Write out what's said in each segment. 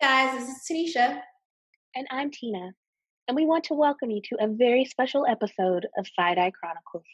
Guys, this is Tanisha. And I'm Tina, and we want to welcome you to a very special episode of Side Eye Chronicles.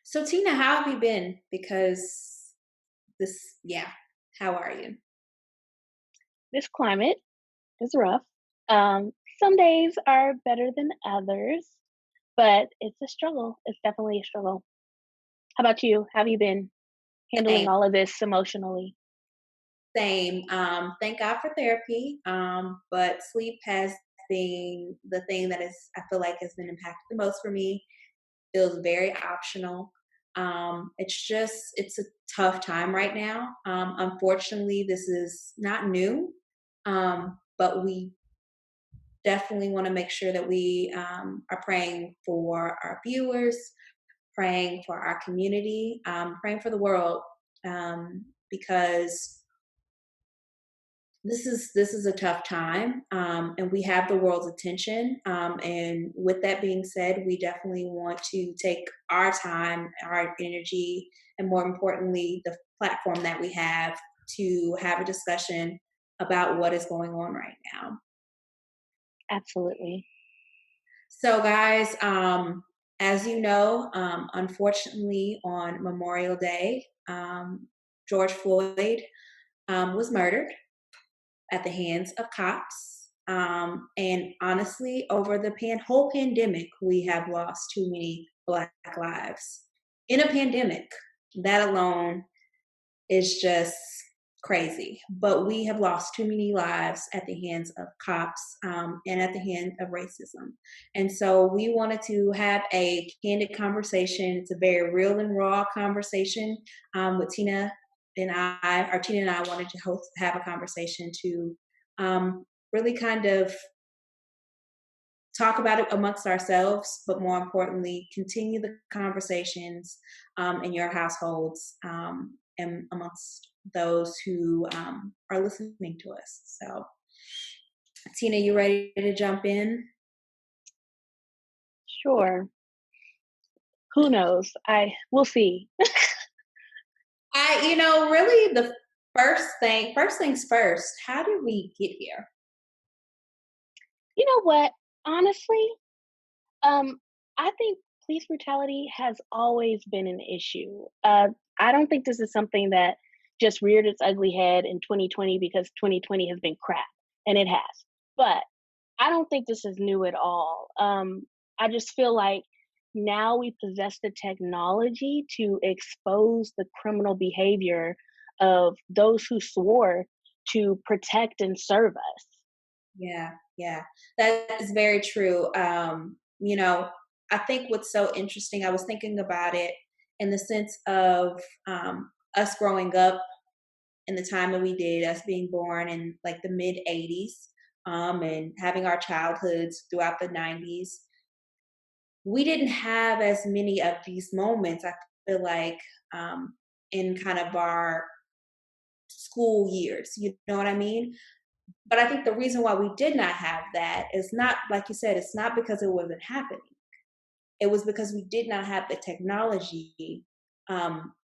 So, Tina, how have you been? Because yeah, how are you? This climate is rough. Um, some days are better than others, but it's a struggle. It's definitely a struggle. How about you? How have you been handling Same, all of this emotionally? same. Thank God for therapy. But sleep has been the thing that I feel like has been impacted the most for me. Feels very optional. It's a tough time right now. Unfortunately, this is not new. But we definitely want to make sure that we are praying for our viewers, praying for our community, praying for the world, because this is a tough time, and we have the world's attention. And with that being said, we definitely want to take our time, our energy, and more importantly, the platform that we have to have a discussion about what is going on right now. Absolutely. So, guys, as you know, unfortunately, on Memorial Day, George Floyd was murdered at the hands of cops. And honestly, over the whole pandemic, we have lost too many Black lives. In a pandemic, that alone is just crazy. But we have lost too many lives at the hands of cops, and at the hand of racism. And so we wanted to have a candid conversation. It's a very real and raw conversation, with Tina and Tina and I wanted to have a conversation to really kind of talk about it amongst ourselves, but more importantly, continue the conversations in your households, and amongst those who are listening to us. So, Tina, you ready to jump in? Sure. Who knows? We'll see. Really, the first things first. How did we get here? You know what? Honestly, Um, I think police brutality has always been an issue. I don't think this is something that just reared its ugly head in 2020 because 2020 has been crap, and it has. But I don't think this is new at all. I just feel like now we possess the technology to expose the criminal behavior of those who swore to protect and serve us. Yeah, yeah, that is very true. I think what's so interesting, I was thinking about it in the sense of us growing up in the time that we did, us being born in like the mid 80s, and having our childhoods throughout the 90s. We didn't have as many of these moments, I feel like, in kind of our school years, you know what I mean? But I think the reason why we did not have that is not, like you said, it's not because it wasn't happening. It was because we did not have the technology,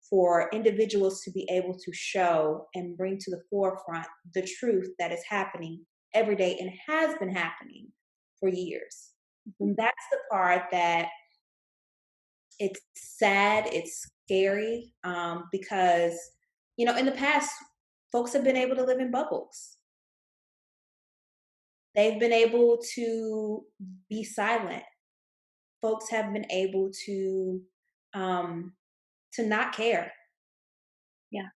for individuals to be able to show and bring to the forefront the truth that is happening every day and has been happening for years. Mhm. And that's the part that it's sad, it's scary, because, in the past, folks have been able to live in bubbles. They've been able to be silent. Folks have been able um, to not care. Yeah.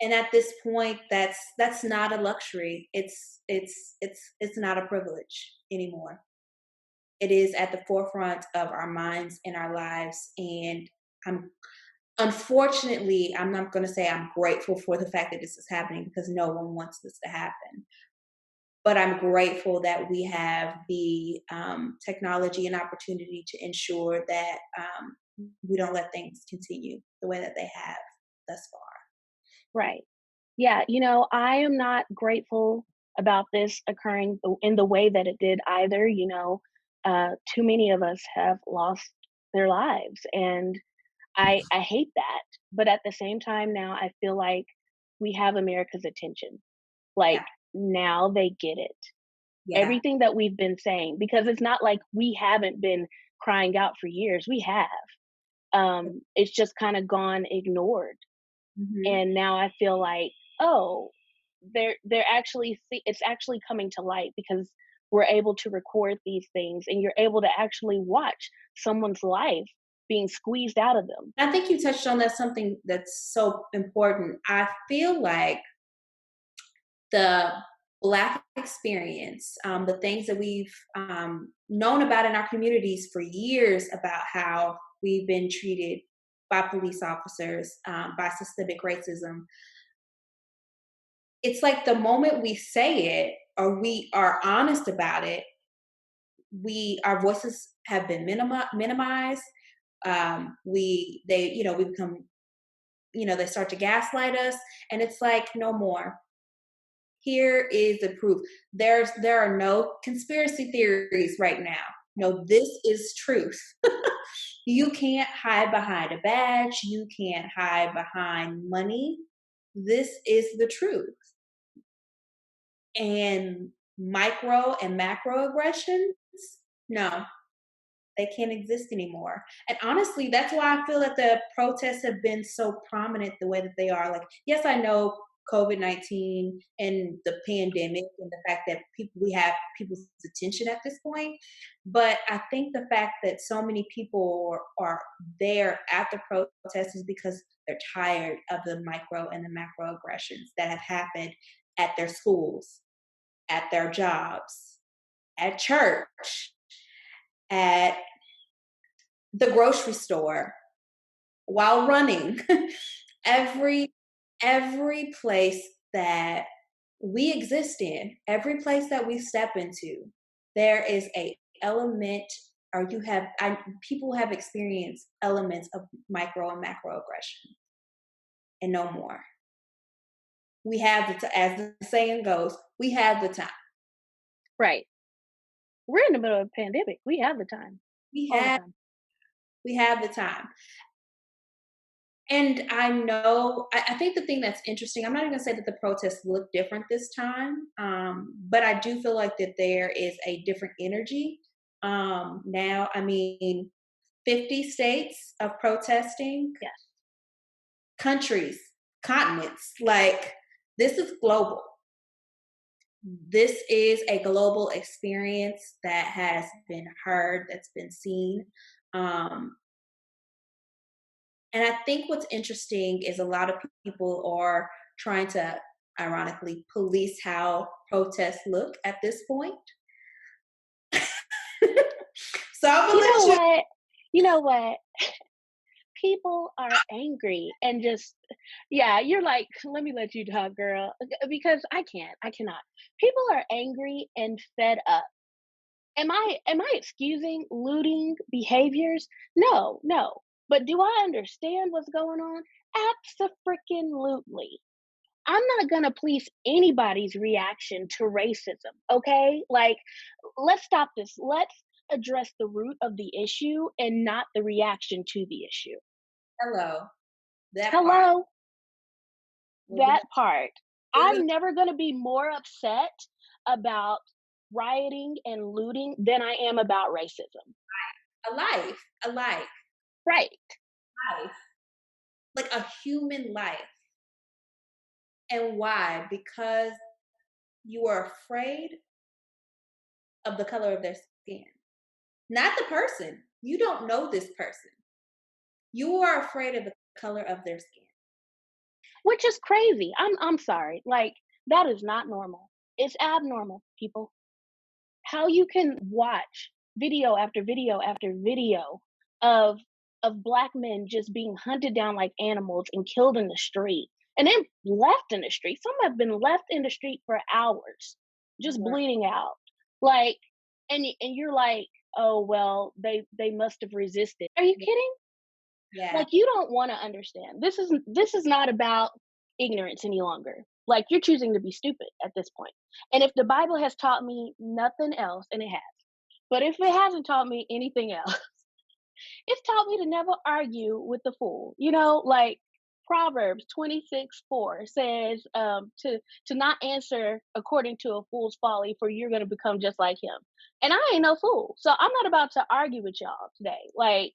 And at this point, that's not a luxury. It's not a privilege anymore. It is at the forefront of our minds and our lives. And I'm unfortunately, I'm not going to say I'm grateful for the fact that this is happening because no one wants this to happen. But I'm grateful that we have the technology and opportunity to ensure that we don't let things continue the way that they have thus far. Right. Yeah, I am not grateful about this occurring in the way that it did either. Too many of us have lost their lives, and I hate that. But at the same time, now I feel like we have America's attention. Yeah, Like, now they get it. yeah. Everything that we've been saying, because it's not like we haven't been crying out for years. We have. It's just kind of gone ignored, Mhm. and now I feel like, oh, they're actually it's actually coming to light because we're able to record these things, and you're able to actually watch someone's life being squeezed out of them. I think you touched on that something that's so important. I feel like the Black experience, the things that we've known about in our communities for years about how we've been treated by police officers, by systemic racism. It's like the moment we say it or we are honest about it, we our voices have been minimized. We become, they start to gaslight us, and it's like no more. Here is the proof. There are no conspiracy theories right now. No, this is truth. You can't hide behind a badge. You can't hide behind money. This is the truth. And micro and macro aggressions, no, they can't exist anymore. And honestly, that's why I feel that the protests have been so prominent the way that they are. Like, yes, I know COVID-19 and the pandemic and the fact that we have people's attention at this point. But I think the fact that so many people are there at the protest is because they're tired of the micro and the macro aggressions that have happened at their schools, at their jobs, at church, at the grocery store, while running. every every place that we exist in, every place that we step into, there is a element, or people have experienced elements of micro and macro aggression, and no more. We have as the saying goes, we have the time. Right. We're in the middle of a pandemic. We have the time. We All the have time. we have the time. And I know, I think the thing that's interesting, I'm not even gonna say that the protests look different this time, but I do feel like that there is a different energy. Now, I mean, 50 states of protesting, Yes. countries, continents, like this is global. This is a global experience that has been heard, that's been seen. Um, And I think what's interesting is a lot of people are trying to, ironically, police how protests look at this point. So I'm gonna You know let you. what? You know what? People are angry and just, yeah, you're like, let me let you talk, girl, because I cannot. People are angry and fed up. Am I excusing looting behaviors? No, no. But do I understand what's going on? Absolutely. I'm not going to police anybody's reaction to racism, okay? Like, let's stop this. Let's address the root of the issue and not the reaction to the issue. Hello, that part. Hello, We're gonna that part. we're gonna I'm never going to be more upset about rioting and looting than I am about racism. a life, Right. life, like a human life. And why? Because you are afraid of the color of their skin, not the person. You don't know this person. You are afraid of the color of their skin. which is crazy. I'm sorry. Like, that is not normal. It's abnormal, people. How you can watch video after video after video of black men just being hunted down like animals and killed in the street and then left in the street. Some have been left in the street for hours, just Right. bleeding out. Like, and you're like, oh well, they must have resisted. Are you kidding? Yeah. Like, you don't want to understand. This is not about ignorance any longer. Like, you're choosing to be stupid at this point. And if the Bible has taught me nothing else, and it has, but if it hasn't taught me anything else, it's taught me to never argue with the fool. Like Proverbs 26:4 says, to not answer according to a fool's folly, for you're gonna become just like him. And I ain't no fool. So I'm not about to argue with y'all today. Like,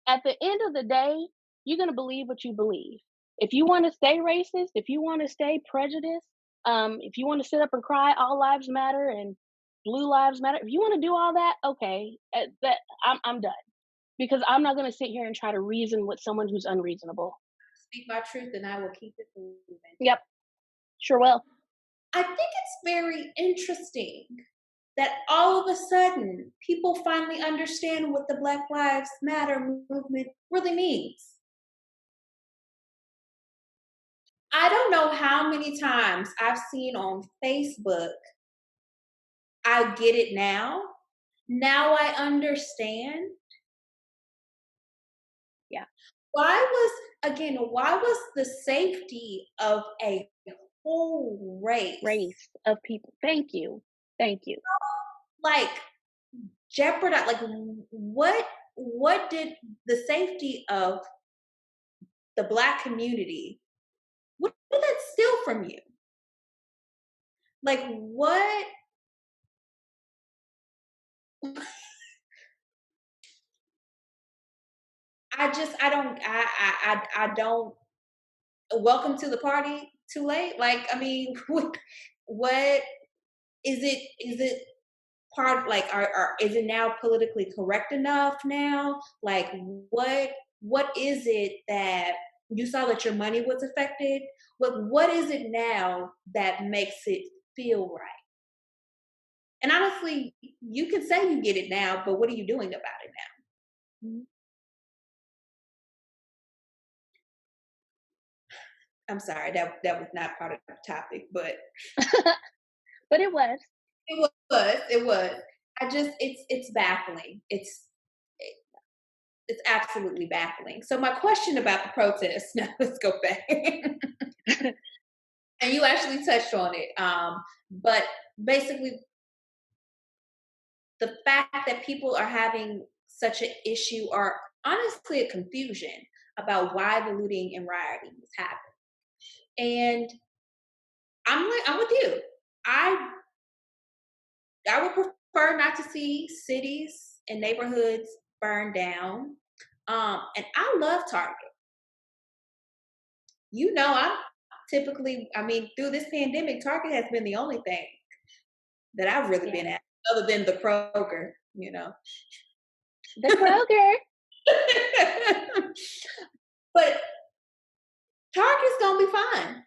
at the end of the day, you're going to believe what you believe. If you want to stay racist, if you want to stay prejudiced, if you want to sit up and cry, all lives matter and blue lives matter. If you want to do all that, okay, I'm done because I'm not going to sit here and try to reason with someone who's unreasonable. Speak my truth and I will keep it moving. Yep, sure will. I think it's very interesting that all of a sudden people finally understand what the Black Lives Matter movement really means. I don't know how many times I've seen on Facebook, I get it now. Now I understand. Yeah, Why was the safety of a whole race race of people. Thank you, thank you. like jeopardize? Like, what did the safety of the Black community, what did that steal from you? Like, what? I don't, I don't. Welcome to the party. Too late. Like, I mean, what is it? Is it part like is it now politically correct enough now? Like, what is it that you saw that your money was affected? What is it now that makes it feel right? And honestly, you can say you get it now, but what are you doing about it now? Mhm. I'm sorry, that was not part of the topic, but But it was. it was. It's baffling. It's absolutely baffling. So my question about the protest, now let's go back. And you actually touched on it. But basically, the fact that people are having such an issue or honestly a confusion about why the looting and rioting was happening. And I'm with you. I I would prefer not to see cities and neighborhoods burned down. And I love Target. I'm typically, I mean, through this pandemic, Target has been the only thing that I've really Yeah, been at, other than the Kroger. the Kroger. But Target's gonna be fine.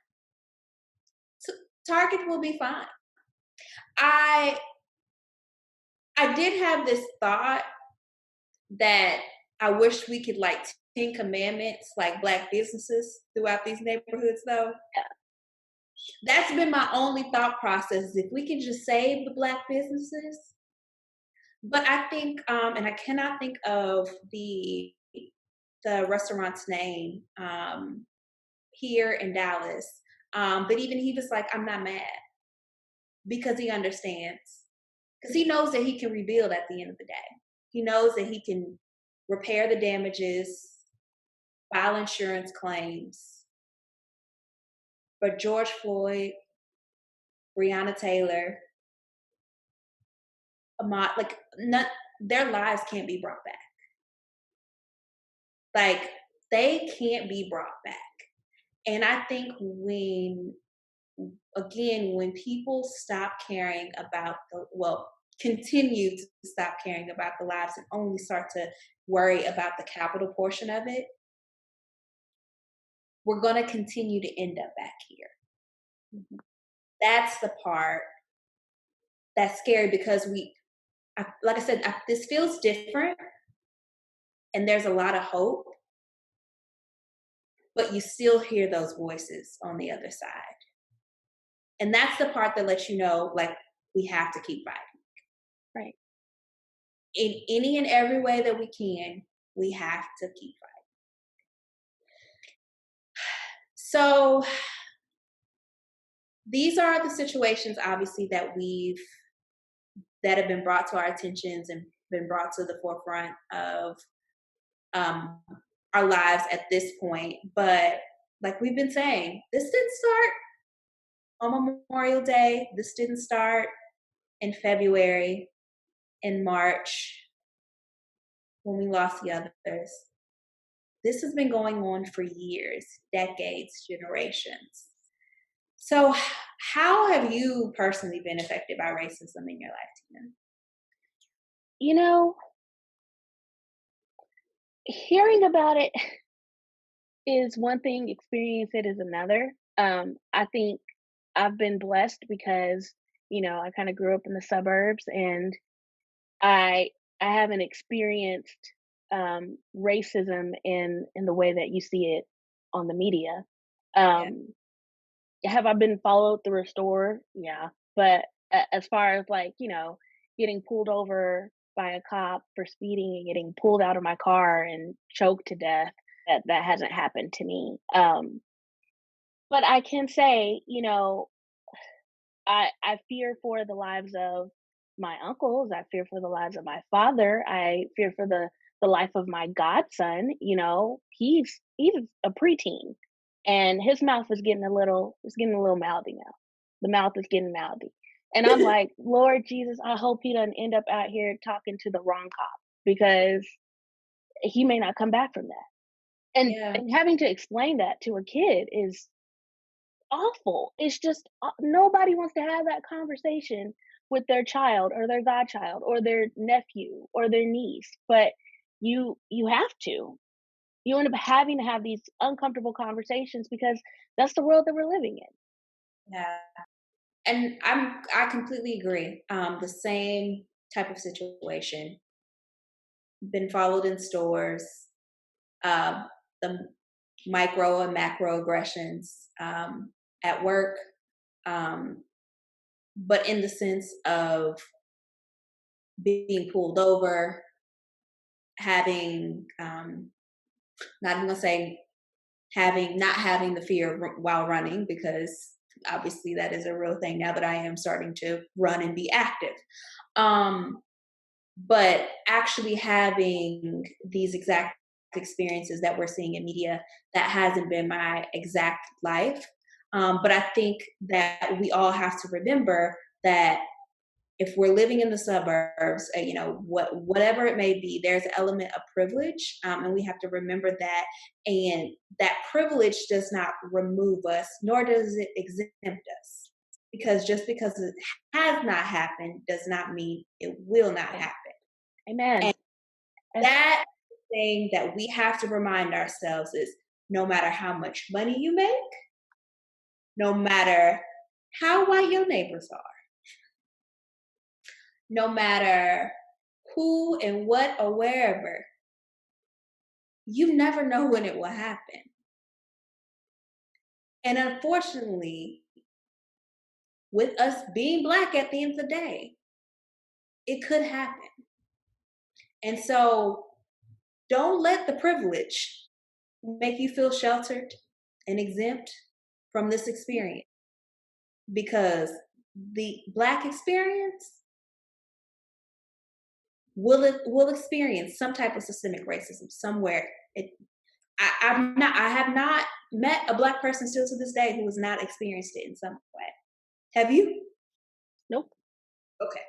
Target will be fine. I I did have this thought that I wish we could like 10 commandments like black businesses throughout these neighborhoods though. That's been my only thought process. If we can just save the black businesses. But I think and I cannot think of the restaurant's name here in Dallas. But even he was like, I'm not mad because he understands. Because he knows that he can rebuild at the end of the day. He knows that he can repair the damages, file insurance claims. But George Floyd, Breonna Taylor, Ahmaud, like their lives can't be brought back. Like they can't be brought back. And I think when people stop caring about continue to stop caring about the lives and only start to worry about the capital portion of it, we're going to continue to end up back here. Mhm. That's the part that's scary because like I said, this feels different and there's a lot of hope, but you still hear those voices on the other side. And that's the part that lets you know, like, we have to keep fighting. Right. In any and every way that we can, we have to keep fighting. So these are the situations, obviously, that have been brought to our attentions and been brought to the forefront of um, our lives at this point. But like we've been saying, this didn't start on Memorial Day. This didn't start in February, in March, when we lost the others. This has been going on for years, decades, generations. So, how have you personally been affected by racism in your life, Tina? You know, hearing about it is one thing, experience it is another. I think I've been blessed because, I kind of grew up in the suburbs, and I I haven't experienced racism in the way that you see it on the media. Yeah, Um, have I been followed through a store? Yeah, but as far as like getting pulled over by a cop for speeding and getting pulled out of my car and choked to death, that hasn't happened to me. But I can say, I fear for the lives of my uncles, I fear for the lives of my father, I fear for the life of my godson. He's a preteen, and his mouth is getting a little mouthy now. The mouth is getting mouthy. And I'm like, Lord Jesus, I hope he doesn't end up out here talking to the wrong cop, because he may not come back from that. And yeah, and having to explain that to a kid is awful. It's just nobody wants to have that conversation with their child or their godchild or their nephew or their niece, but you have to. You end up having to have these uncomfortable conversations because that's the world that we're living in. yeah. And I completely agree. The same type of situation. Been followed in stores. Um, the micro and macro aggressions at work, um, but in the sense of being pulled over, having not even gonna say having not having the fear while running, because obviously that is a real thing now that I am starting to run and be active. Um, but actually having these exact experiences that we're seeing in media, that hasn't been my exact life. But I think that we all have to remember that if we're living in the suburbs, whatever it may be, there's an element of privilege, and we have to remember that. And that privilege does not remove us, nor does it exempt us. Because just because it has not happened does not mean it will not Yeah. happen. Amen. And That's that thing that we have to remind ourselves is, no matter how much money you make, no matter how white your neighbors are, no matter who and what or wherever, you never know when it will happen. And unfortunately, with us being Black at the end of the day, it could happen. And so don't let the privilege make you feel sheltered and exempt from this experience, because the Black experience will experience some type of systemic racism somewhere. I have not met a Black person still to this day who has not experienced it in some way. Have you? Nope. Okay.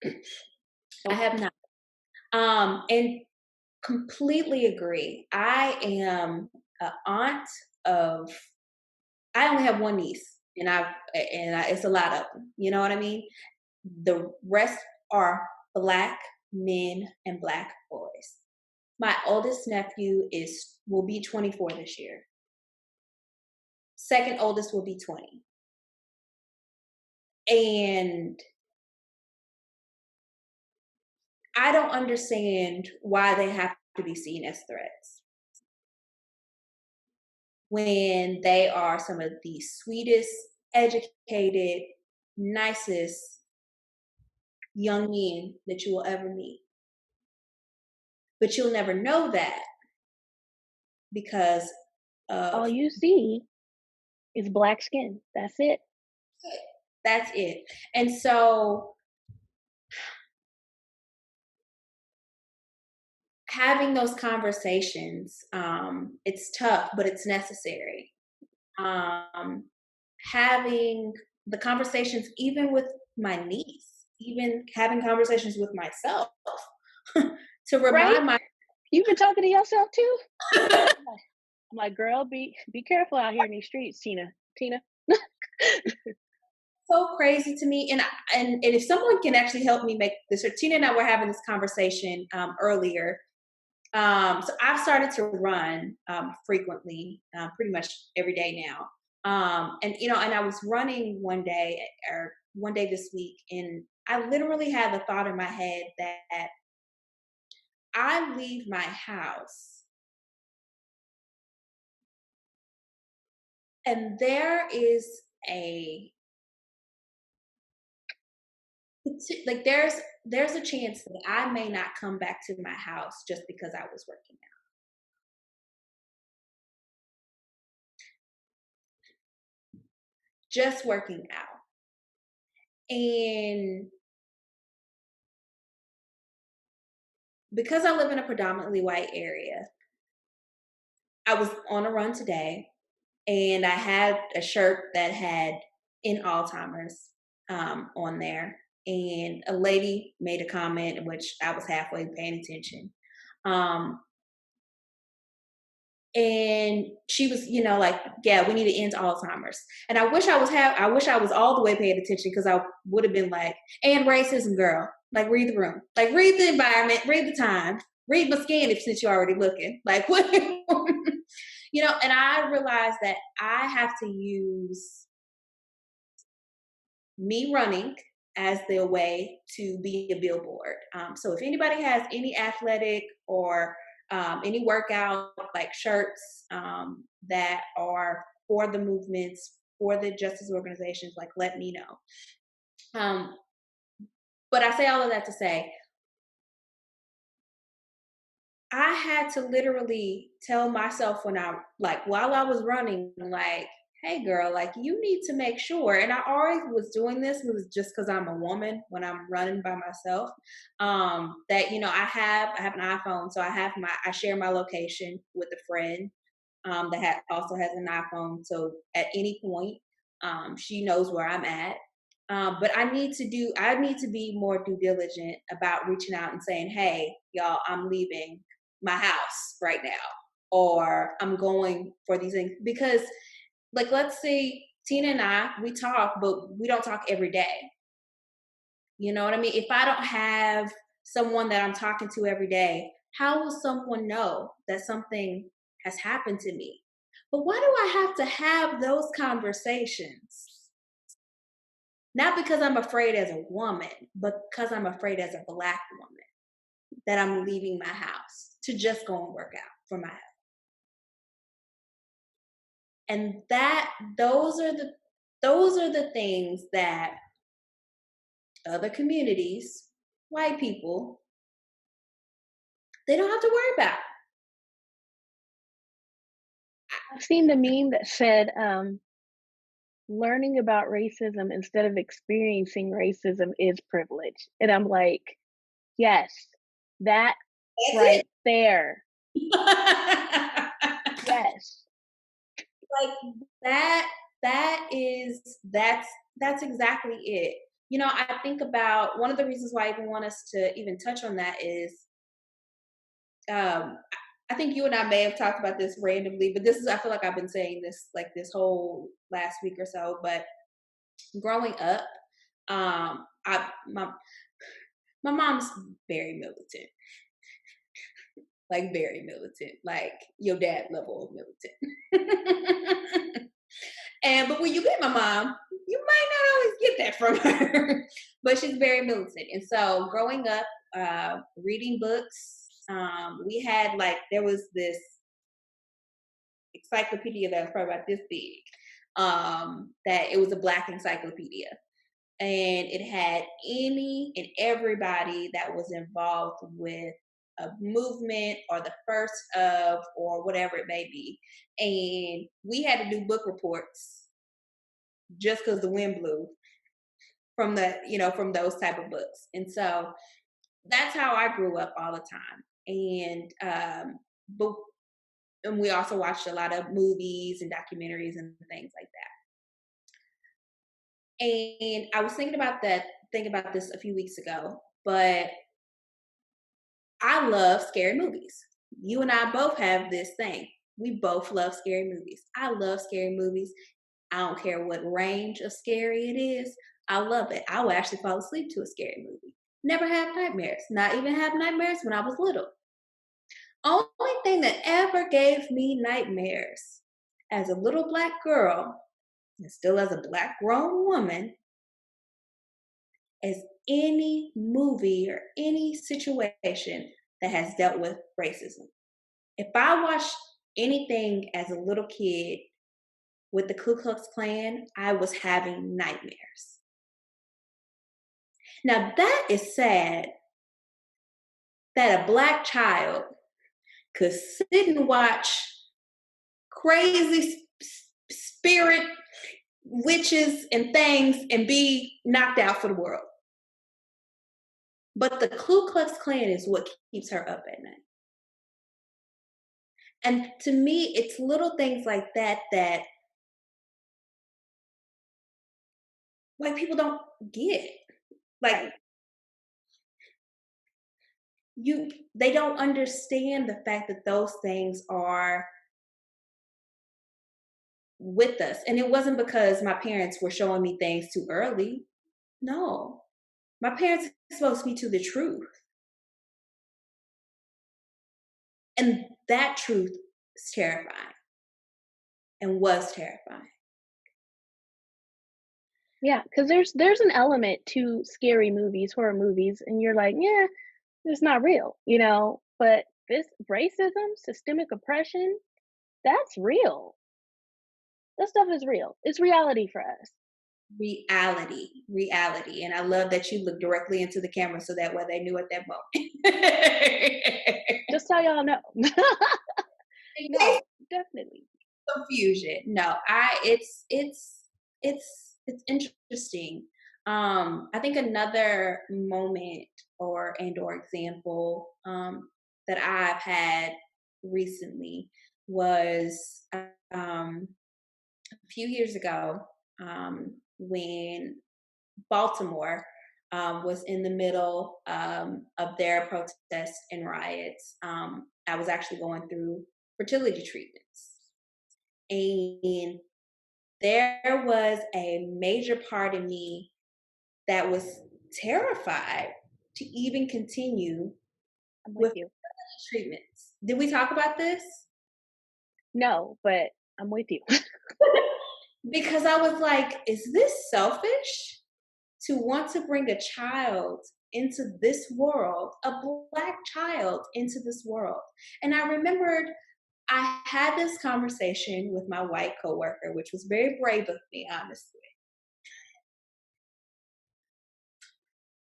I Nope. have not. And completely agree. I am an aunt of. I only have one niece, it's a lot of them. You know what I mean? The rest are Black men and Black boys. My oldest nephew will be 24 this year. second oldest will be 20. And I don't understand why they have to be seen as threats when they are some of the sweetest, educated, nicest young men that you will ever meet. But you'll never know that because All of you see is black skin. That's it. that's it. And so having those conversations, it's tough, but it's necessary. Um, having the conversations, even with my niece, even having conversations with myself to Right? remind my You've been talking to yourself too? I'm like, girl, be careful out here in these streets, Tina. Tina. so crazy to me. And if someone can actually help me make this, or Tina and I were having this conversation earlier. So I've started to run frequently, pretty much every day now. And and I was running one day this week, and I literally had the thought in my head that I leave my house, and there is a like there's a chance that I may not come back to my house just because I was working out. Just working out. And because I live in a predominantly white area, I was on a run today, and I had a shirt that had "in Alzheimer's" on there, and a lady made a comment in which I was halfway paying attention. Um, and she was, like, "Yeah, we need to end Alzheimer's." And I wish I was all the way paying attention because I would have been like, "And racism, girl. Like, read the room. Like, read the environment. Read the time. Read my skin if since you're already looking. Like, what?" And I realized that I have to use me running as their way to be a billboard. So if anybody has any athletic or any workout like shirts that are for the movements, for the justice organizations, like let me know. Um, but I say all of that to say I had to literally tell myself when while I was running, like, "Hey girl, like you need to make sure." And I always was doing this was just because I'm a woman when I'm running by myself. That I have an iPhone, so I share my location with a friend that also has an iPhone. So at any point, she knows where I'm at. But I need to be more due diligent about reaching out and saying, "Hey, y'all, I'm leaving my house right now," or "I'm going for these things." Because, like, let's say Tina and we talk, but we don't talk every day. You know what I mean? If I don't have someone that I'm talking to every day, how will someone know that something has happened to me? But why do I have to have those conversations? Not because I'm afraid as a woman, but because I'm afraid as a Black woman that I'm leaving my house to just go and work out for my health. And those are the things that other communities, white people, they don't have to worry about. I've seen the meme that said, learning about racism instead of experiencing racism is privilege. And I'm like, yes, that That's right there. it. Yes. Like that that's exactly it. I think about one of the reasons why I even want us to even touch on that is um I think you and I may have talked about this randomly, but I feel like I've been saying this like this whole last week or so, but growing up, I my mom's very militant. Like very militant, like your dad level of militant. But when you get my mom, you might not always get that from her. But she's very militant. And so growing up, reading books, we had like there was this encyclopedia that was probably about this big. That it was a black encyclopedia. And it had any and everybody that was involved with a movement or the first of or whatever it may be. And we had to do book reports just because the wind blew from from those type of books. And so that's how I grew up all the time. And but and we also watched a lot of movies and documentaries and things like that. And I was thinking about this a few weeks ago, but I love scary movies. You and I both have this thing. We both love scary movies. I love scary movies. I don't care what range of scary it is. I love it. I will actually fall asleep to a scary movie. Never have nightmares. Not even have nightmares when I was little. Only thing that ever gave me nightmares as a little black girl, and still as a black grown woman, is any movie or any situation that has dealt with racism. If I watched anything as a little kid with the Ku Klux Klan, I was having nightmares. Now that is sad that a black child could sit and watch crazy spirit witches and things and be knocked out for the world. But the Ku Klux Klan is what keeps her up at night. And to me, it's little things like that that white people don't get. Like they don't understand the fact that those things are with us. And it wasn't because my parents were showing me things too early. No. My parents exposed me to the truth. And that truth is terrifying and was terrifying. Yeah, because there's an element to scary movies, horror movies, and you're like, yeah, it's not real, you know. But this racism, systemic oppression, that's real. That stuff is real. It's reality for us. Reality. And I love that you look directly into the camera so that way they knew at that moment. Just so y'all know. In case No, definitely. confusion. No, it's interesting. I think another moment or example that I've had recently was a few years ago when Baltimore was in the middle of their protests and riots. I was actually going through fertility treatments. And there was a major part of me that was terrified to even continue I'm with with you. treatments. Did we talk about this? No, but I'm with you. Because I was like, is this selfish to want to bring a child into this world, a black child into this world? And I remembered I had this conversation with my white coworker, which was very brave of me, honestly.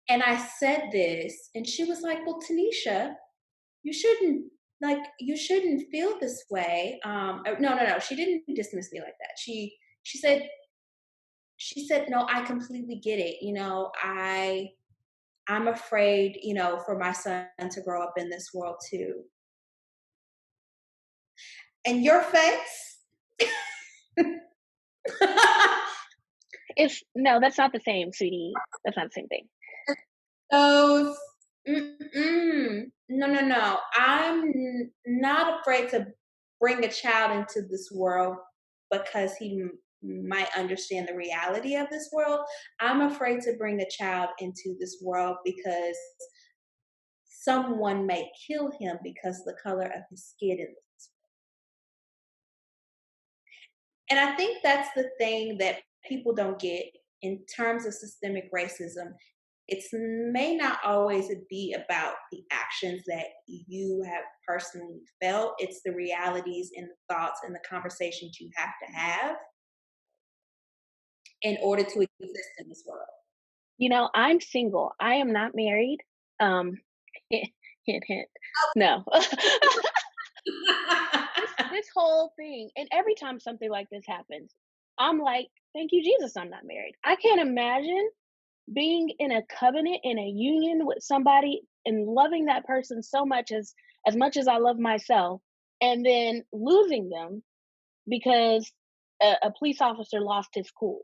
And I said this, and she was like, "Well, Tanisha, you shouldn't you shouldn't feel this way." No. She didn't dismiss me like that. She said no, I completely get it. I'm afraid, for my son to grow up in this world too. And your face. It's no, that's not the same, sweetie. That's not the same thing. Those no. Not afraid to bring a child into this world because might understand the reality of this world. I'm afraid to bring a child into this world because someone may kill him because of the color of his skin in this. And I think that's the thing that people don't get in terms of systemic racism. It may not always be about the actions that you have personally felt. It's the realities and the thoughts and the conversations you have to have in order to exist in this world. I'm single. I am not married. Um, hint, hint, hint. No. This whole thing, and every time something like this happens, I'm like, thank you, Jesus, I'm not married. I can't imagine being in a covenant, in a union with somebody and loving that person so much as I love myself, and then losing them because a police officer lost his cool.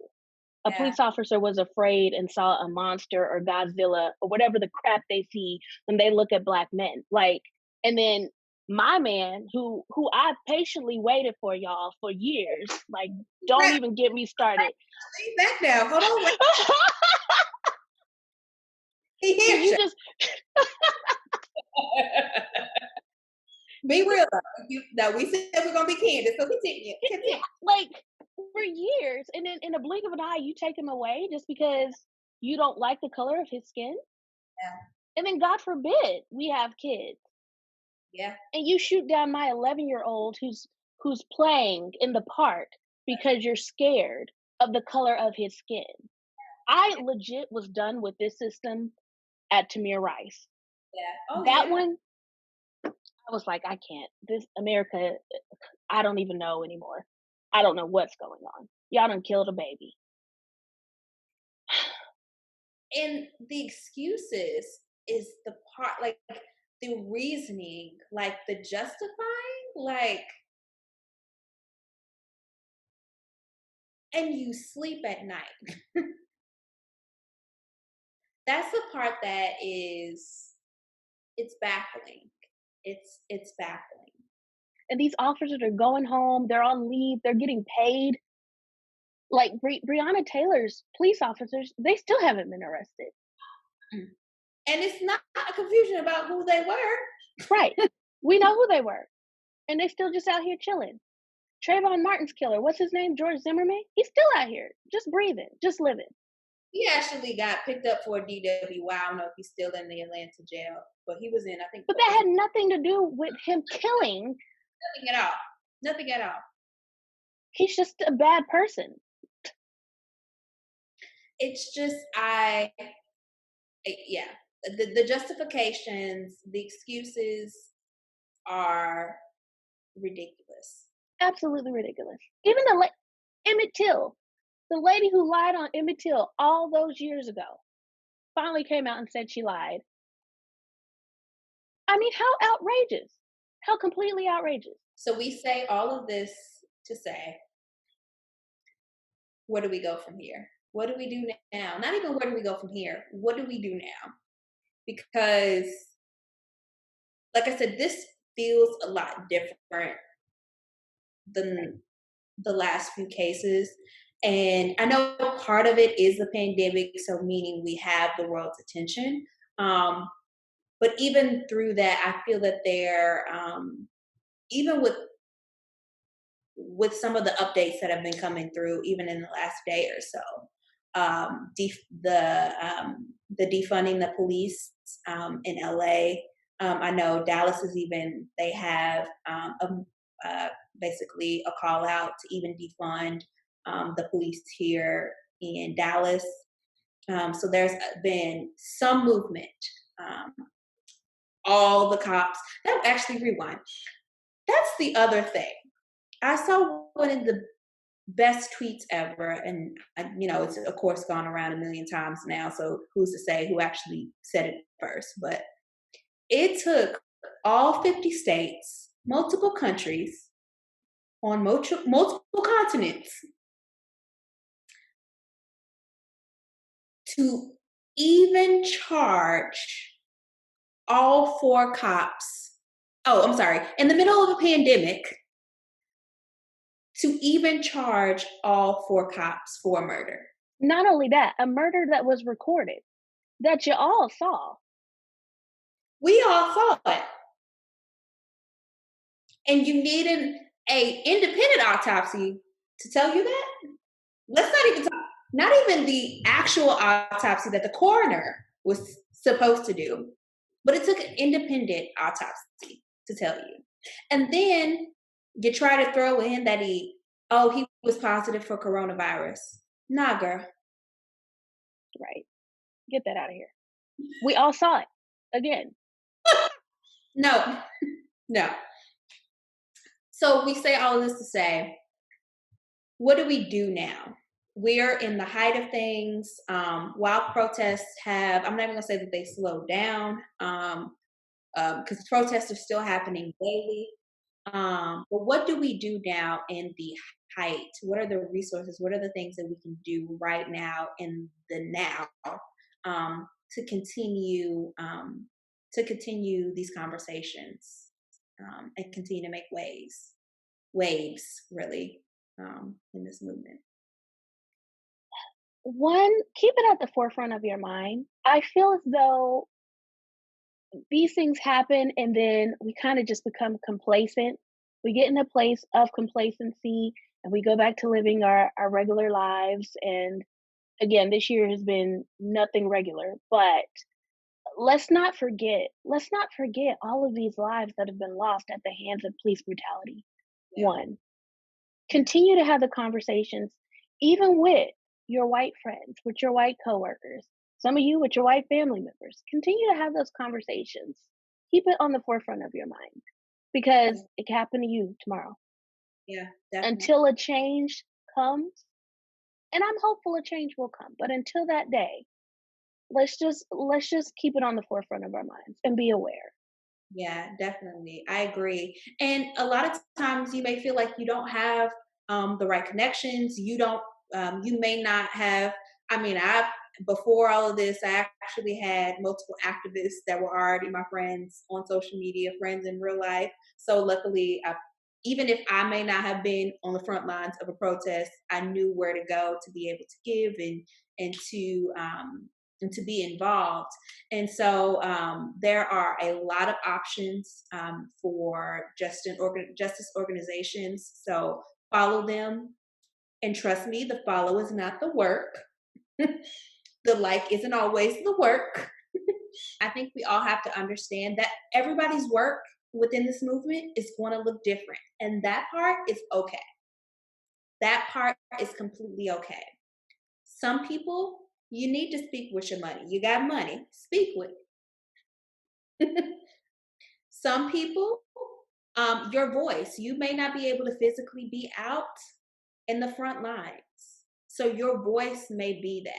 A Yeah. police officer was afraid and saw a monster or Godzilla or whatever the crap they see when they look at black men. Like, and then my man, who I patiently waited for, y'all, for years. Like, don't Right, even get me started. lean back now. Hold on. Wait. He And hears you you. just Be real though. No, we said we're gonna be candid, so continue. yeah, Continue. like for years, and then in a blink of an eye, you take him away just because you don't like the color of his skin. Yeah. And then God forbid we have kids Yeah. and you shoot down my 11-year-old who's playing in the park because you're scared of the color of his skin. I legit was done with this system at Tamir Rice. Yeah. Oh That yeah. one, I was like, I can't. This America, I don't even know anymore. I don't know what's going on. Y'all done killed a baby. And the excuses is the part, like the reasoning, like the justifying, like, and you sleep at night. That's the part that is, it's baffling. It's baffling. And these officers are going home. They're on leave. They're getting paid. Like Breonna Taylor's police officers, they still haven't been arrested. And it's not a confusion about who they were. Right. We know who they were. And they still just out here chilling. Trayvon Martin's killer, what's his name? George Zimmerman? He's still out here, just breathing, just living. He actually got picked up for a DWI. I don't know if he's still in the Atlanta jail, but he was in, I think, But that had nothing to do with him killing. nothing at all. Nothing at all. He's just a bad person. It's just, yeah, the justifications, the excuses are ridiculous. Absolutely ridiculous. Even Emmett Till, the lady who lied on Emmett Till all those years ago, finally came out and said she lied. I mean, how outrageous. How completely outrageous. So we say all of this to say, where do we go from here? What do we do now? Not even where do we go from here? What do we do now? Because, like I said, this feels a lot different than the last few cases. And I know part of it is the pandemic, so meaning we have the world's attention. But even through that, I feel that even with some of the updates that have been coming through, even in the last day or so, the defunding the police in LA. I know Dallas is even, they have basically a call out to even defund the police here in Dallas. So there's been some movement. Um, all the cops. That actually rewind. That's the other thing. I saw one of the best tweets ever, and it's of course gone around a million times now. So who's to say who actually said it first? But it took all 50 states, multiple countries, on multiple continents to even charge all four cops. Oh, I'm sorry. In the middle of a pandemic, to even charge all four cops for murder. Not only that, a murder that was recorded, that you all saw. We all saw it. And you need a independent autopsy to tell you that? Let's not even talk, not even the actual autopsy that the coroner was supposed to do, but it took an independent autopsy to tell you. And then you try to throw in that he was positive for coronavirus. Nah, girl. Right. Get that out of here. We all saw it. Again. No, no. So we say all of this to say, what do we do now? We're in the height of things. While protests have, I'm not even gonna say that they slowed down, because protests are still happening daily. But what do we do now in the height? What are the resources? What are the things that we can do right now in the now, to continue these conversations, and continue to make waves really, in this movement. One, keep it at the forefront of your mind. I feel as though these things happen and then we kind of just become complacent. We get in a place of complacency and we go back to living our regular lives. And again, this year has been nothing regular, but let's not forget all of these lives that have been lost at the hands of police brutality. Yeah, One, continue to have the conversations, even with your white friends, with your white coworkers, some of you with your white family members. Continue to have those conversations. Keep it on the forefront of your mind yeah, because it can happen to you tomorrow. yeah, definitely. Until a change comes, and I'm hopeful a change will come, but until that day, let's just keep it on the forefront of our minds and be aware. Yeah, definitely. I agree. And a lot of times you may feel like you don't have, the right connections. You may not have, I mean, before all of this, I actually had multiple activists that were already my friends on social media, friends in real life. So luckily, even if I may not have been on the front lines of a protest, I knew where to go to be able to give and to, and to be involved. And so, there are a lot of options, for justice organizations. So follow them, and trust me, the follow is not the work. The like isn't always the work. I think we all have to understand that everybody's work within this movement is going to look different, and that part is okay. That part is completely okay. Some people, you need to speak with your money. You got money, speak with it. Some people, your voice, you may not be able to physically be out in the front lines. So your voice may be that.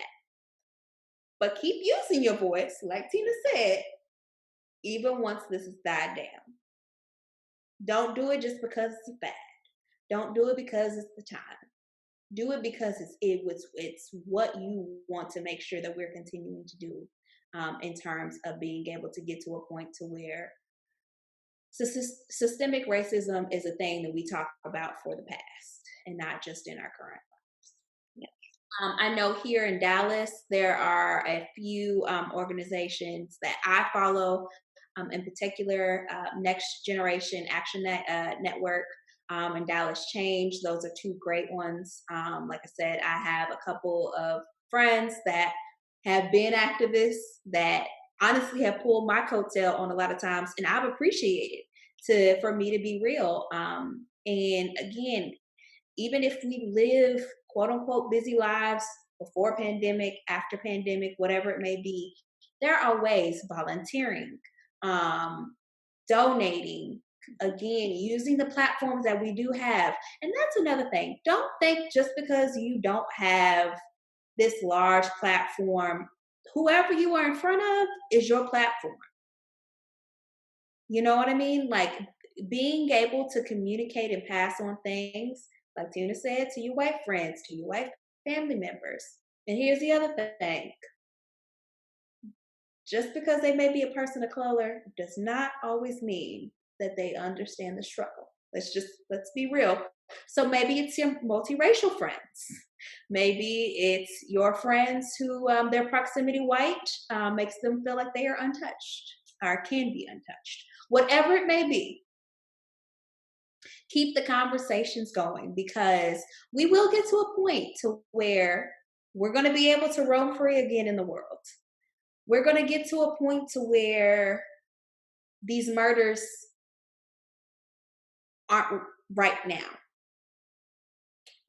But keep using your voice, like Tina said, even once this has died down. Don't do it just because it's bad. Don't do it because it's the time. Do it because it's what you want to make sure that we're continuing to do, in terms of being able to get to a point to where systemic racism is a thing that we talk about for the past and not just in our current. Yeah. I know here in Dallas, there are a few, organizations that I follow, in particular, Next Generation Action Network, and Dallas Change. Those are two great ones. Like I said, I have a couple of friends that have been activists that honestly have pulled my coattail on a lot of times, and I've appreciated for me to be real. And again, even if we live quote unquote busy lives before pandemic, after pandemic, whatever it may be, there are ways volunteering, um, donating, again, using the platforms that we do have. And that's another thing. Don't think just because you don't have this large platform, whoever you are in front of is your platform. You know what I mean? Like being able to communicate and pass on things, like Tina said, to your white friends, to your white family members. And here's the other thing, just because they may be a person of color does not always mean that they understand the struggle. Let's be real. So maybe it's your multiracial friends. Maybe it's your friends who, their proximity white, makes them feel like they are untouched or can be untouched. Whatever it may be, Keep the conversations going, because we will get to a point to where we're going to be able to roam free again in the world. We're going to get to a point to where these murders aren't right now.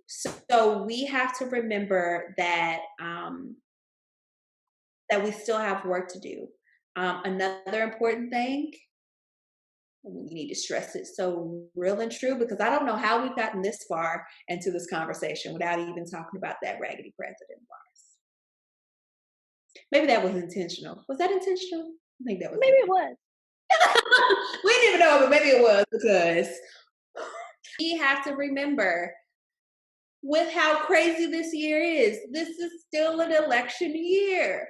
So we have to remember that that we still have work to do. Another important thing, we need to stress it so real and true, because I don't know how we've gotten this far into this conversation without even talking about that raggedy president of ours. Maybe that was intentional. Was that intentional? I think that was Maybe it was. we didn't even know, but maybe it was, because we have to remember, with how crazy this year is, this is still an election year.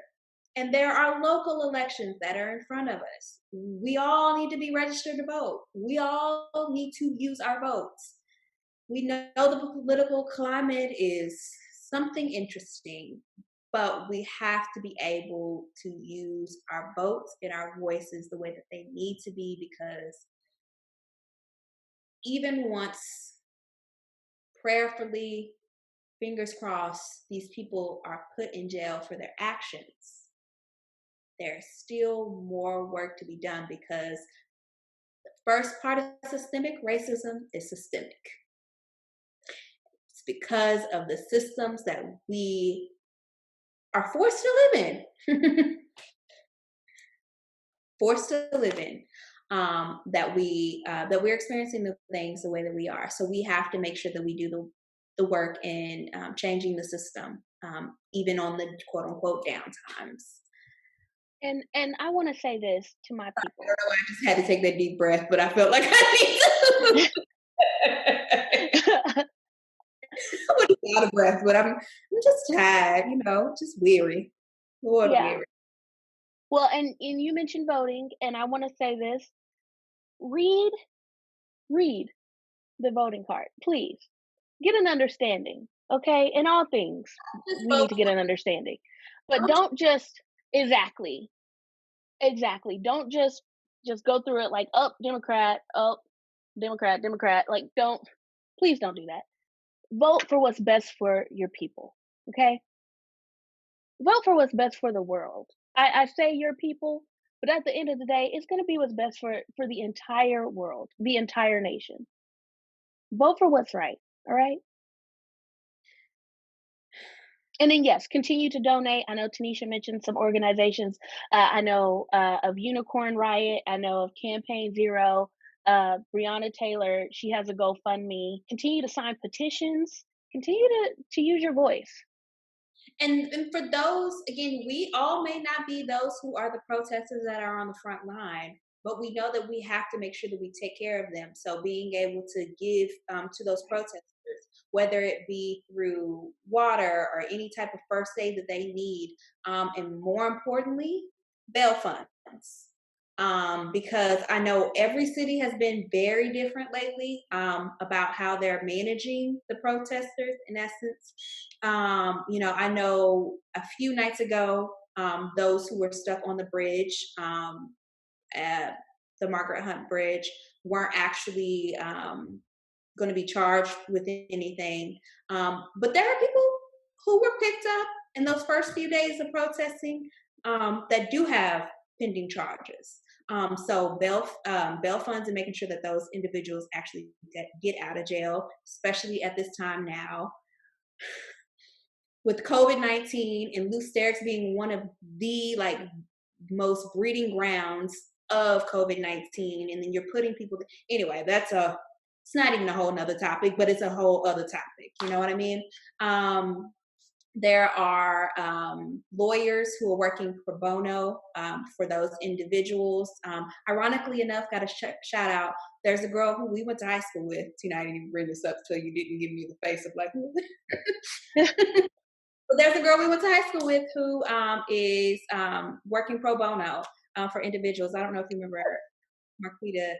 And there are local elections that are in front of us. We all need to be registered to vote. We all need to use our votes. We know the political climate is something interesting, but we have to be able to use our votes and our voices the way that they need to be, because even once, prayerfully, fingers crossed, these people are put in jail for their actions, there's still more work to be done, because the first part of systemic racism is systemic. It's because of the systems that we are forced to live in. Forced to live in, that we're experiencing the things the way that we are. So we have to make sure that we do the work in changing the system, even on the quote unquote down times. And I want to say this to my I don't people. know why I just had to take that deep breath, but I felt like I need to. I wasn't out of breath, but I'm just tired, just weary. Lord Yeah. weary. Well, and you mentioned voting, and I want to say this: read read the voting card, please. Get an understanding, okay? In all things, Just we vote. need to get an understanding, but Don't don't just exactly exactly. Don't just go through it like up Democrat, up Democrat, Democrat. Like don't please don't do that. Vote for what's best for your people, okay? Vote for what's best for the world. I say your people, but at the end of the day, it's going to be what's best for the entire world, the entire nation. Vote for what's right. All right. And then yes, continue to donate. I know Tanisha mentioned some organizations. I know of Unicorn Riot. I know of Campaign Zero. Breonna Taylor, she has a GoFundMe. Continue to sign petitions. Continue to use your voice. And for those, again, we all may not be those who are the protesters that are on the front line, but we know that we have to make sure that we take care of them. So being able to give to those protesters, whether it be through water or any type of first aid that they need, and more importantly, bail funds. Because I know every city has been very different lately, about how they're managing the protesters, in essence. I know a few nights ago, those who were stuck on the bridge, at the Margaret Hunt Bridge, weren't actually going to be charged with anything. But there are people who were picked up in those first few days of protesting, that do have pending charges. So bail funds, and making sure that those individuals actually get out of jail, especially at this time now, with COVID-19 and loose derricks being one of the most breeding grounds of COVID-19. And then you're putting people, anyway, it's not even a whole nother topic, but it's a whole other topic. You know what I mean? There are lawyers who are working pro bono, for those individuals. Ironically enough, got a shout out. There's a girl who we went to high school with. I didn't even bring this up till you didn't give me the face of like, but there's a girl we went to high school with who is working pro bono, for individuals. I don't know if you remember her, Marquita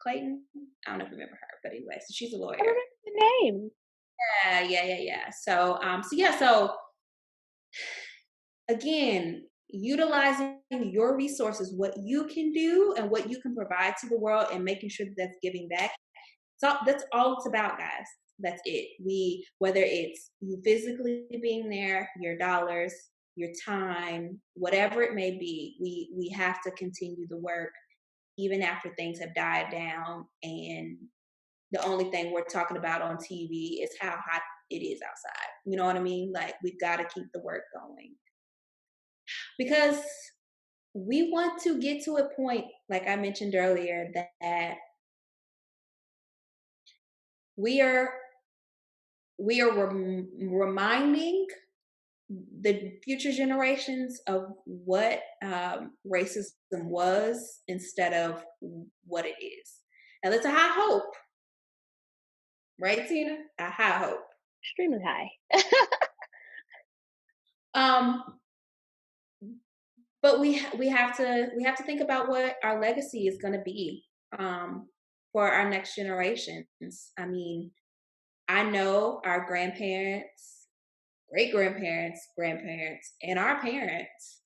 Clayton. I don't know if you remember her, but anyway, so she's a I lawyer. remember the name. Yeah. So again, utilizing your resources, what you can do and what you can provide to the world, and making sure that that's giving back. So that's all it's about, guys. That's it. Whether it's you physically being there, your dollars, your time, whatever it may be, we have to continue the work even after things have died down, and the only thing we're talking about on TV is how hot it is outside. You know what I mean? Like, we've got to keep the work going because we want to get to a point, like I mentioned earlier, that we are reminding the future generations of what racism was instead of what it is. And it's a high hope, right, Tina? A high hope. Extremely high. Um, but we have to think about what our legacy is going to be for our next generations. I mean, I know our grandparents, great grandparents, grandparents, and our parents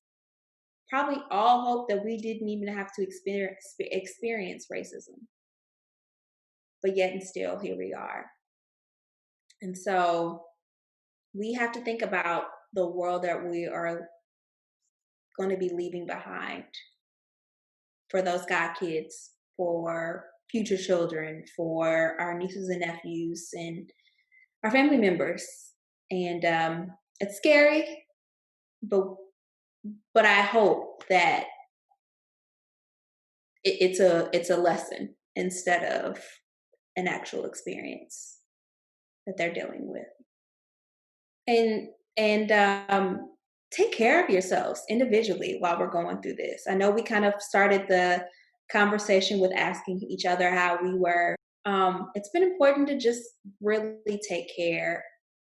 probably all hope that we didn't even have to experience racism, but yet and still here we are. And so we have to think about the world that we are going to be leaving behind for those God kids, for future children, for our nieces and nephews, and our family members. And it's scary, but I hope that it's a lesson instead of an actual experience that they're dealing with. And take care of yourselves individually while we're going through this. I know we kind of started the conversation with asking each other how we were. It's been important to just really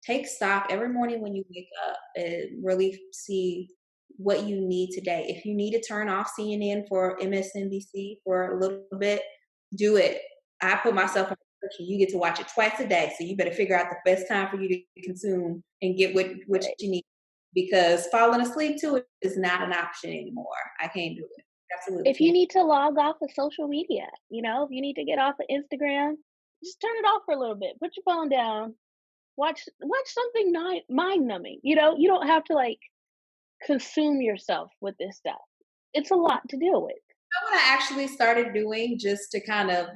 take stock every morning when you wake up and really see what you need today. If you need to turn off CNN for MSNBC for a little bit, do it. I put myself on subscription. You get to watch it twice a day, so you better figure out the best time for you to consume and get what Right. you need. Because falling asleep to it is not an option anymore. I can't do it. Absolutely If you can't. need to log off of social media, if you need to get off of Instagram, just turn it off for a little bit. Put your phone down. Watch something mind numbing. You don't have to like consume yourself with this stuff. It's a lot to deal with. What I actually started doing just to kind of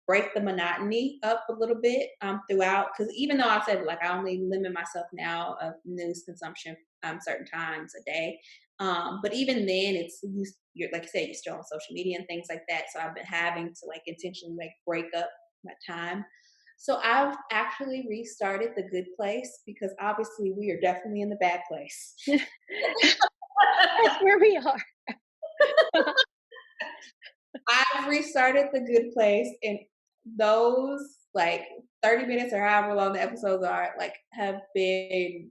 break the monotony up a little bit throughout, because even though I said like I only limit myself now of news consumption certain times a day, but even then you're like you said, you're still on social media and things like that. So I've been having to like intentionally like break up my time. So I've actually restarted the good place because obviously we are definitely in the bad place. That's where we are. I've restarted the good place, and those like 30 minutes or however long the episodes are, like, have been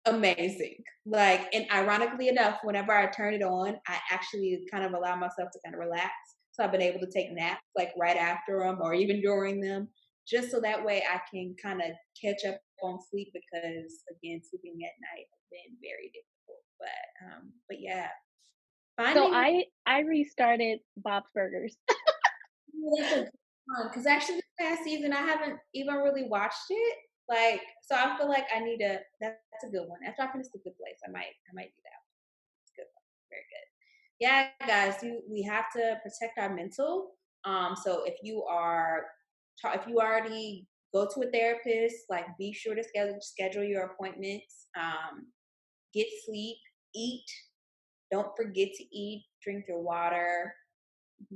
amazing. Like, and ironically enough, whenever I turn it on, I actually kind of allow myself to kind of relax. So I've been able to take naps like right after them or even during them, just so that way I can kind of catch up on sleep because again, sleeping at night has been very difficult. But yeah, So finding I restarted Bob's Burgers. that's a good one, because actually this past season I haven't even really watched it. Like, so I feel like I need to. That's a good one. After I finish the Good Place, I might do that. It's a good one. Very good. Yeah, guys, we have to protect our mental. So if you already go to a therapist, like be sure to schedule your appointments. Get sleep, eat. Don't forget to eat. Drink your water.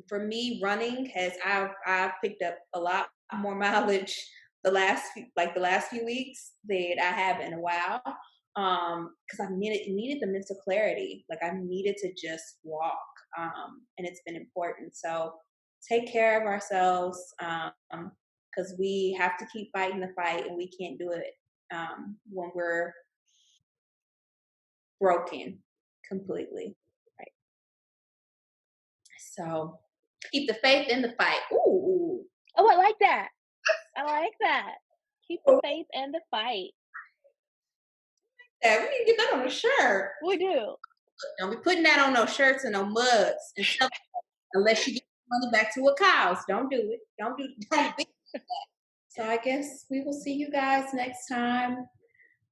For me, running has I've picked up a lot more mileage the last few weeks that I have in a while. Because I needed the mental clarity. Like I needed to just walk. And it's been important. So take care of ourselves. Because we have to keep fighting the fight, and we can't do it when we're broken completely. Right. So keep the faith in the fight. Ooh. Oh, I like that. I like that. Keep the faith and the fight. Yeah, we need to get that on a shirt. We do. Don't be putting that on no shirts and no mugs and stuff unless you get money back to a cause. Don't do it. Don't do. Don't be. So I guess we will see you guys next time.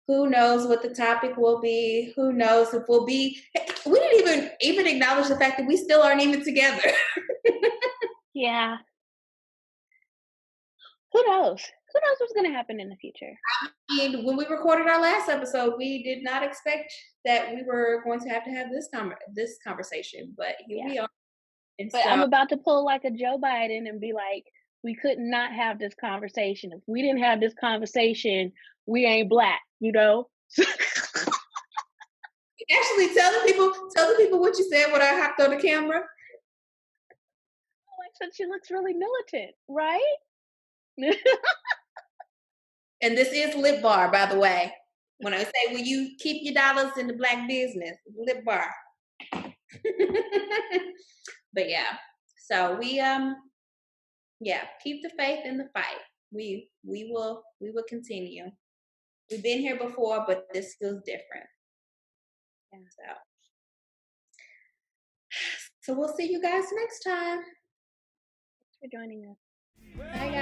Who knows what the topic will be? Who knows if we'll be? We didn't even acknowledge the fact that we still aren't even together. Yeah. Who knows? Who knows what's gonna happen in the future? And when we recorded our last episode, we did not expect that we were going to have this conversation, but here Yeah. we are. And But so I'm about to pull like a Joe Biden and be like, we could not have this conversation. If we didn't have this conversation, we ain't black, you know? actually tell the people what you said when I hopped on the camera. I said she looks really militant, right? And this is Lip Bar, by the way. When I say, will you keep your dollars in the black business? Lip Bar. But yeah, so yeah, keep the faith in the fight. We will continue. We've been here before, but this feels different. Yeah. So we'll see you guys next time. Thanks for joining us. Bye, guys.